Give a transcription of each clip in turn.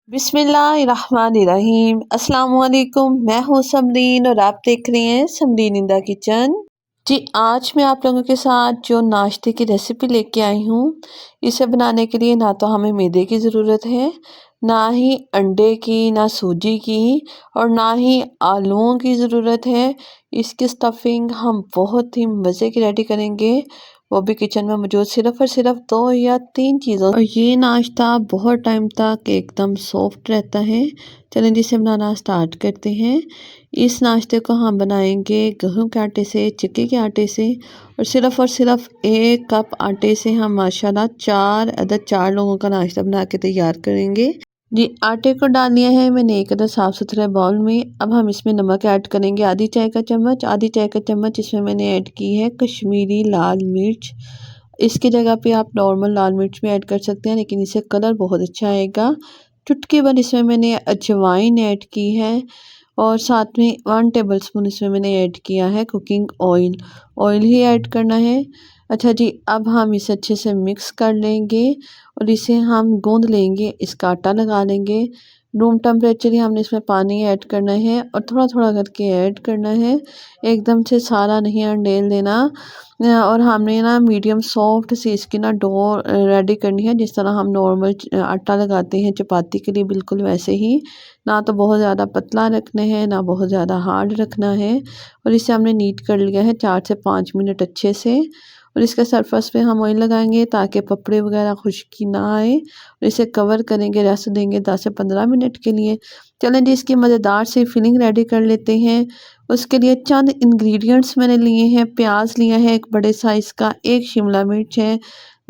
बिस्मिल्लाहिर्रहमानिर्रहीम। अस्सलाम वालेकुम। मैं हूँ समरीन और आप देख रहे हैं समरीन इन द किचन। जी, आज मैं आप लोगों के साथ जो नाश्ते की रेसिपी लेके आई हूँ, इसे बनाने के लिए ना तो हमें मैदे की ज़रूरत है, ना ही अंडे की, ना सूजी की और ना ही आलूओं की ज़रूरत है। इसकी स्टफिंग हम बहुत ही मज़े की रेडी करेंगे, वो भी किचन में मौजूद सिर्फ़ और सिर्फ 2 या 3 चीज़ों। और ये नाश्ता बहुत टाइम तक एकदम सॉफ्ट रहता है। चलें जी, इसे बनाना स्टार्ट करते हैं। इस नाश्ते को हम बनाएंगे गेहूं के आटे से, चिक्की के आटे से और सिर्फ 1 कप आटे से हम माशाल्लाह 4 लोगों का नाश्ता बना के तैयार करेंगे। जी, आटे को डाल लिया है मैंने एक अदद साफ़ सुथरे बाउल में। अब हम इसमें नमक ऐड करेंगे आधी चाय का चम्मच इसमें मैंने ऐड की है कश्मीरी लाल मिर्च। इसकी जगह पे आप नॉर्मल लाल मिर्च भी ऐड कर सकते हैं, लेकिन इससे कलर बहुत अच्छा आएगा। चुटकी भर इसमें मैंने अजवाइन ऐड की है और साथ में 1 टेबल स्पून इसमें मैंने ऐड किया है कुकिंग ऑयल। ऑयल ही ऐड करना है। अच्छा जी, अब हम इसे अच्छे से मिक्स कर लेंगे और इसे हम गूंद लेंगे, इसका आटा लगा लेंगे। रूम टेम्परेचर ही हमने इसमें पानी ऐड करना है और थोड़ा थोड़ा करके ऐड करना है, एकदम से सारा नहीं अंडेल देना। और हमने ना मीडियम सॉफ्ट सी इसकी ना डो रेडी करनी है, जिस तरह हम नॉर्मल आटा लगाते हैं चपाती के लिए, बिल्कुल वैसे ही। ना तो बहुत ज़्यादा पतला रखना है, ना बहुत ज़्यादा हार्ड रखना है। और इसे हमने नीट कर लिया है 4 से 5 मिनट अच्छे से। और इसके सरफेस पे हम ऑयल लगाएंगे ताकि पपड़े वगैरह खुश्की ना आए और इसे कवर करेंगे, रेस्ट देंगे 10 से 15 मिनट के लिए। चलें जी, इसकी मज़ेदार सी फिलिंग रेडी कर लेते हैं। उसके लिए चंद इंग्रेडिएंट्स मैंने लिए हैं। प्याज लिया है एक बड़े साइज़ का, 1 शिमला मिर्च है,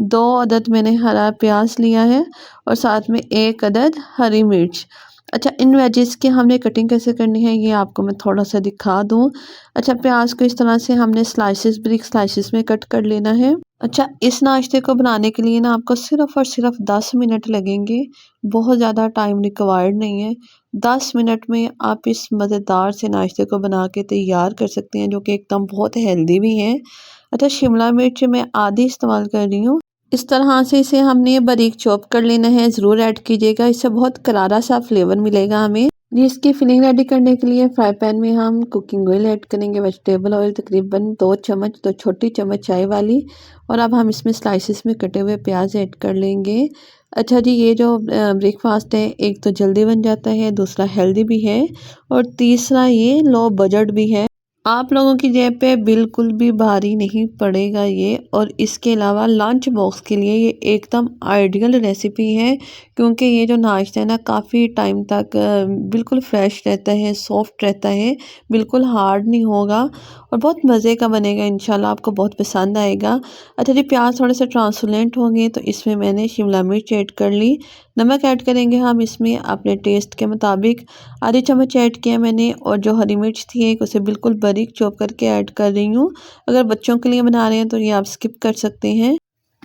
2 अदद मैंने हरा प्याज लिया है और साथ में 1 अदद हरी मिर्च। अच्छा, इन वेजेस की हमने कटिंग कैसे करनी है ये आपको मैं थोड़ा सा दिखा दूँ। अच्छा, प्याज को इस तरह से हमने स्लाइसेस ब्रिक स्लाइसेस में कट कर लेना है। अच्छा, इस नाश्ते को बनाने के लिए ना आपको सिर्फ़ और सिर्फ 10 मिनट लगेंगे, बहुत ज़्यादा टाइम रिक्वायर्ड नहीं है। 10 मिनट में आप इस मज़ेदार से नाश्ते को बना के तैयार कर सकते हैं, जो कि एकदम बहुत हेल्दी भी है। अच्छा, शिमला मिर्च मैं आधी इस्तेमाल कर रही हूँ। इस तरह से इसे हमने बारीक चॉप कर लेना है, ज़रूर ऐड कीजिएगा, इससे बहुत करारा सा फ्लेवर मिलेगा हमें। ये इसकी फिलिंग रेडी करने के लिए फ्राई पैन में हम कुकिंग ऑयल ऐड करेंगे, वेजिटेबल ऑयल तकरीबन 2 चम्मच, 2 छोटी चम्मच चाय वाली। और अब हम इसमें स्लाइसिस में कटे हुए प्याज ऐड कर लेंगे। अच्छा जी, ये जो ब्रेकफास्ट है, एक तो जल्दी बन जाता है, दूसरा हेल्दी भी है और तीसरा ये लो बजट भी है। आप लोगों की जेब पे बिल्कुल भी भारी नहीं पड़ेगा ये। और इसके अलावा लंच बॉक्स के लिए ये एकदम आइडियल रेसिपी है, क्योंकि ये जो नाश्ता है ना काफ़ी टाइम तक बिल्कुल फ्रेश रहता है, सॉफ्ट रहता है, बिल्कुल हार्ड नहीं होगा और बहुत मज़े का बनेगा। इंशाल्लाह आपको बहुत पसंद आएगा। अच्छा जी, प्याज थोड़े से ट्रांसपेरेंट होंगे तो इसमें मैंने शिमला मिर्च ऐड कर ली। नमक ऐड करेंगे हम इसमें अपने टेस्ट के मुताबिक, आधी चम्मच ऐड किया मैंने। और जो हरी मिर्च थी एक, उसे बिल्कुल बारीक चॉप करके ऐड कर रही हूँ। अगर बच्चों के लिए बना रहे हैं तो ये आप स्किप कर सकते हैं।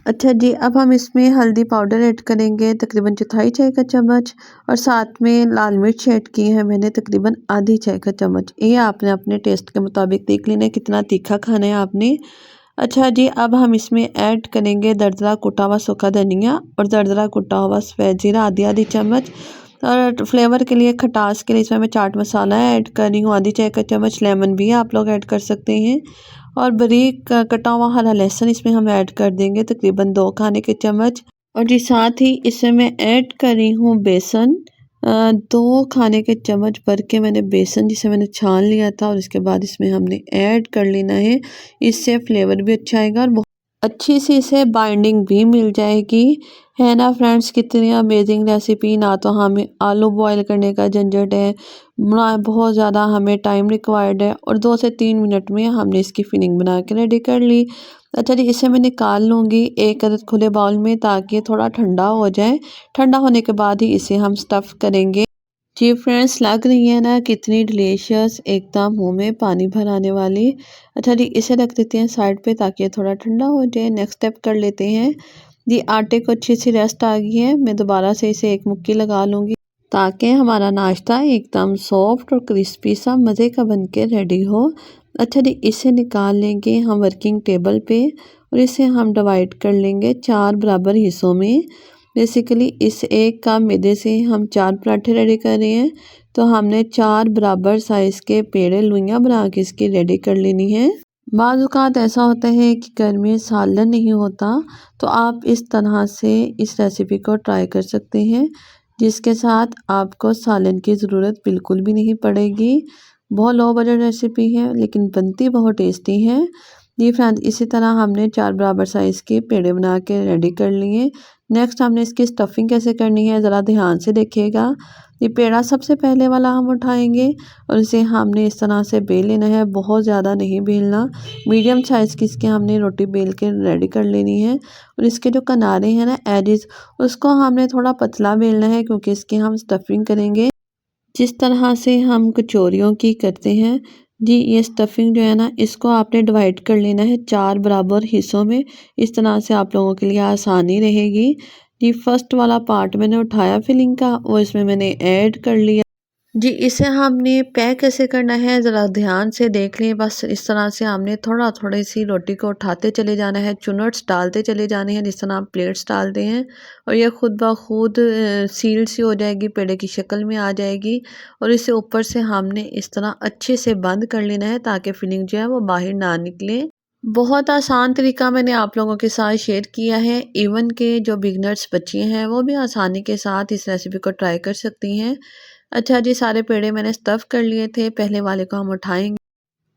अच्छा जी, अब हम इसमें हल्दी पाउडर ऐड करेंगे तकरीबन चौथाई चाय का चम्मच और साथ में लाल मिर्च ऐड की है मैंने तकरीबन आधी चाय का चम्मच। ये आपने अपने टेस्ट के मुताबिक देख लेना है कितना तीखा खाना है आपने। अच्छा जी, अब हम इसमें ऐड करेंगे दरदरा कुटा हुआ सूखा धनिया और दरदरा कुटा हुआ सफ़ेद जीरा आधी आधी चम्मच। और फ्लेवर के लिए, खटास के लिए इसमें मैं चाट मसाला ऐड कर रही हूँ आधी चाय का चम्मच। लेमन भी आप लोग ऐड कर सकते हैं। और बारीक कटा हुआ हरा लहसुन इसमें हम ऐड कर देंगे तकरीबन 2 खाने के चम्मच। और जी, साथ ही इसमें मैं ऐड कर रही हूँ बेसन, 2 खाने के चम्मच भर के मैंने बेसन जिसे मैंने छान लिया था और इसके बाद इसमें हमने ऐड कर लेना है। इससे फ्लेवर भी अच्छा आएगा और अच्छी सी इसे बाइंडिंग भी मिल जाएगी। है ना फ्रेंड्स, कितनी अमेजिंग रेसिपी। ना तो हमें आलू बॉईल करने का झंझट है, ना बहुत ज़्यादा हमें टाइम रिक्वायर्ड है और 2 से 3 मिनट में हमने इसकी फिलिंग बना के रेडी कर ली। अच्छा जी, इसे मैं निकाल लूँगी एक अदद खुले बाउल में ताकि थोड़ा ठंडा हो जाए। ठंडा होने के बाद ही इसे हम स्टफ़ करेंगे। जी फ्रेंड्स, लग रही है ना कितनी डिलीशियस, एकदम मुंह में पानी भर आने वाली। अच्छा जी, इसे रख देते हैं साइड पे ताकि ये थोड़ा ठंडा हो जाए। नेक्स्ट स्टेप कर लेते हैं। जी, आटे को अच्छी सी रेस्ट आ गई है, मैं दोबारा से इसे एक मुक्की लगा लूँगी ताकि हमारा नाश्ता एकदम सॉफ्ट और क्रिस्पी सा मज़े का बन के रेडी हो। अच्छा जी, इसे निकाल लेंगे हम वर्किंग टेबल पे और इसे हम डिवाइड कर लेंगे 4 बराबर हिस्सों में। बेसिकली इस एक कप मैदे से हम 4 पराठे रेडी कर रहे हैं। तो हमने 4 बराबर साइज़ के पेड़े लुइयाँ बना के इसकी रेडी कर लेनी है। बाज़ औक़ात ऐसा होता है कि घर में सालन नहीं होता, तो आप इस तरह से इस रेसिपी को ट्राई कर सकते हैं, जिसके साथ आपको सालन की ज़रूरत बिल्कुल भी नहीं पड़ेगी। बहुत लो बजट रेसिपी है लेकिन बनती बहुत टेस्टी है। जी फ्रेंड्स, इसी तरह हमने 4 बराबर साइज़ के पेड़े बना के रेडी कर लिए। नेक्स्ट हमने इसकी स्टफिंग कैसे करनी है ज़रा ध्यान से देखिएगा। ये पेड़ा सबसे पहले वाला हम उठाएंगे और इसे हमने इस तरह से बेल लेना है, बहुत ज़्यादा नहीं बेलना। मीडियम साइज़ की इसके हमने रोटी बेल के रेडी कर लेनी है। और इसके जो किनारे हैं ना एजेस, उसको हमने थोड़ा पतला बेलना है क्योंकि इसकी हम स्टफिंग करेंगे जिस तरह से हम कचौरियों की करते हैं। जी ये स्टफिंग जो है ना, इसको आपने डिवाइड कर लेना है 4 बराबर हिस्सों में। इस तरह से आप लोगों के लिए आसानी रहेगी। जी फर्स्ट वाला पार्ट मैंने उठाया फिलिंग का, वो इसमें मैंने ऐड कर लिया। जी इसे हमने पैक कैसे करना है ज़रा ध्यान से देख लें। बस इस तरह से हमने थोड़ा थोड़ी सी रोटी को उठाते चले जाना है, चुनट्स डालते चले जाने हैं जिस तरह आप प्लेट्स डालते हैं, और ये खुद ब खुद सील सी हो जाएगी, पेड़े की शक्ल में आ जाएगी। और इसे ऊपर से हमने इस तरह अच्छे से बंद कर लेना है ताकि फिलिंग जो है वो बाहर ना निकले। बहुत आसान तरीका मैंने आप लोगों के साथ शेयर किया है। इवन के जो बिगनर्स बच्चे हैं वो भी आसानी के साथ इस रेसिपी को ट्राई कर सकती हैं। अच्छा जी, सारे पेड़े मैंने स्टफ़ कर लिए थे। पहले वाले को हम उठाएंगे,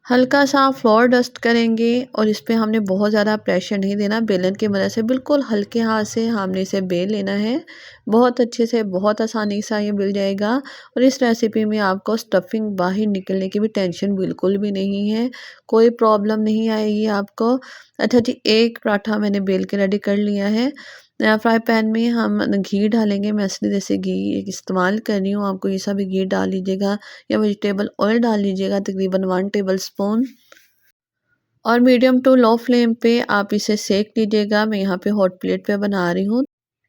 हल्का सा फ्लोर डस्ट करेंगे और इस पे हमने बहुत ज़्यादा प्रेशर नहीं देना। बेलन की मदद से बिल्कुल हल्के हाथ से हमने इसे बेल लेना है। बहुत अच्छे से, बहुत आसानी से ये मिल जाएगा। और इस रेसिपी में आपको स्टफिंग बाहर निकलने की भी टेंशन बिल्कुल भी नहीं है, कोई प्रॉब्लम नहीं आएगी आपको। अच्छा जी, एक पराठा मैंने बेल के रेडी कर लिया है। फ्राई पैन में हम घी डालेंगे। मैं असली देसी घी इस्तेमाल कर रही हूँ, आपको ये सा भी घी डाल लीजिएगा या वेजिटेबल ऑयल डाल लीजिएगा, तकरीबन 1 टेबल स्पून। और मीडियम टू लो फ्लेम पे आप इसे सेक लीजिएगा। मैं यहाँ पे हॉट प्लेट पे बना रही हूँ।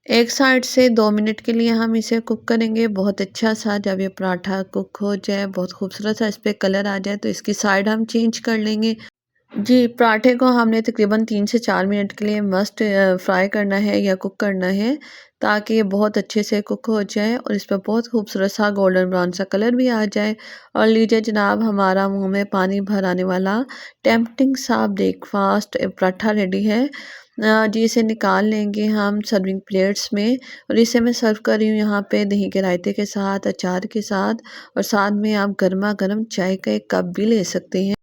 एक साइड से 2 मिनट के लिए हम इसे कुक करेंगे बहुत अच्छा सा। जब ये पराठा कुक हो जाए, बहुत खूबसूरत सा इस पे कलर आ जाए, तो इसकी साइड हम चेंज कर लेंगे। जी, पराठे को हमने तकरीबन 3 से 4 मिनट के लिए मस्ट फ्राई करना है या कुक करना है, ताकि ये बहुत अच्छे से कुक हो जाए और इस पर बहुत खूबसूरत सा गोल्डन ब्राउन सा कलर भी आ जाए। और लीजिए जनाब, हमारा मुंह में पानी भर आने वाला टेम्पटिंग सा ब्रेकफास्ट पराठा रेडी है। जी इसे निकाल लेंगे हम सर्विंग प्लेट्स में, और इसे मैं सर्व कर रही हूँ यहाँ पे दही के रायते के साथ, अचार के साथ, और साथ में आप गर्मा गर्म चाय का एक कप भी ले सकते हैं।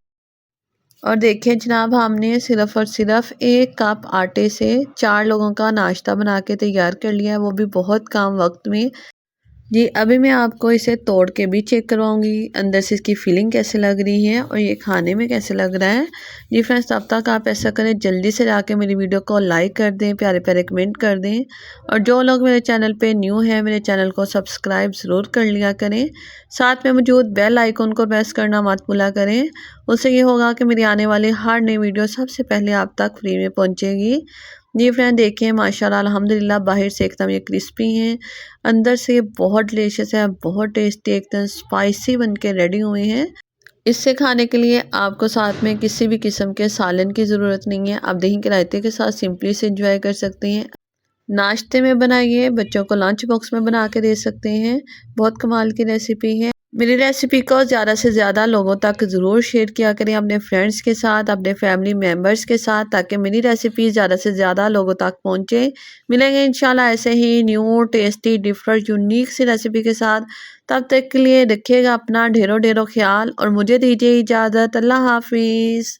और देखिए जनाब, हमने सिर्फ़ और सिर्फ 1 कप आटे से 4 लोगों का नाश्ता बना के तैयार कर लिया है, वो भी बहुत कम वक्त में। जी, अभी मैं आपको इसे तोड़ के भी चेक करवाऊँगी, अंदर से इसकी फीलिंग कैसे लग रही है और ये खाने में कैसे लग रहा है। जी फ्रेंड्स, तब तक आप ऐसा करें, जल्दी से जाके मेरी वीडियो को लाइक कर दें, प्यारे-प्यारे कमेंट कर दें, और जो लोग मेरे चैनल पे न्यू हैं, मेरे चैनल को सब्सक्राइब ज़रूर कर लिया करें। साथ में मौजूद बेल आइकन को प्रेस करना मत भूला करें। उससे ये होगा कि मेरी आने वाली हर नई वीडियो सबसे पहले आप तक फ्री में पहुँचेगी। जी फ्रेंड, देखिए माशाल्लाह अल्हम्दुलिल्लाह, बाहर से एकदम ये क्रिस्पी हैं, अंदर से बहुत डिलीशियस है, बहुत टेस्टी, एकदम स्पाइसी बन के रेडी हुए हैं। इससे खाने के लिए आपको साथ में किसी भी किस्म के सालन की ज़रूरत नहीं है। आप दही के रायते के साथ सिंपली से एंजॉय कर सकते हैं। नाश्ते में बनाइए, बच्चों को लंच बॉक्स में बना के दे सकते हैं। बहुत कमाल की रेसिपी है। मेरी रेसिपी को ज़्यादा से ज़्यादा लोगों तक ज़रूर शेयर किया करें, अपने फ्रेंड्स के साथ, अपने फैमिली मेम्बर्स के साथ, ताकि मेरी रेसिपी ज़्यादा से ज़्यादा लोगों तक पहुँचे। मिलेंगे इंशाल्लाह ऐसे ही न्यू टेस्टी डिफरेंट यूनिक सी रेसिपी के साथ। तब तक के लिए रखिएगा अपना ढेरों ढेरों ख्याल और मुझे दीजिए इजाज़त। अल्लाह हाफिज़।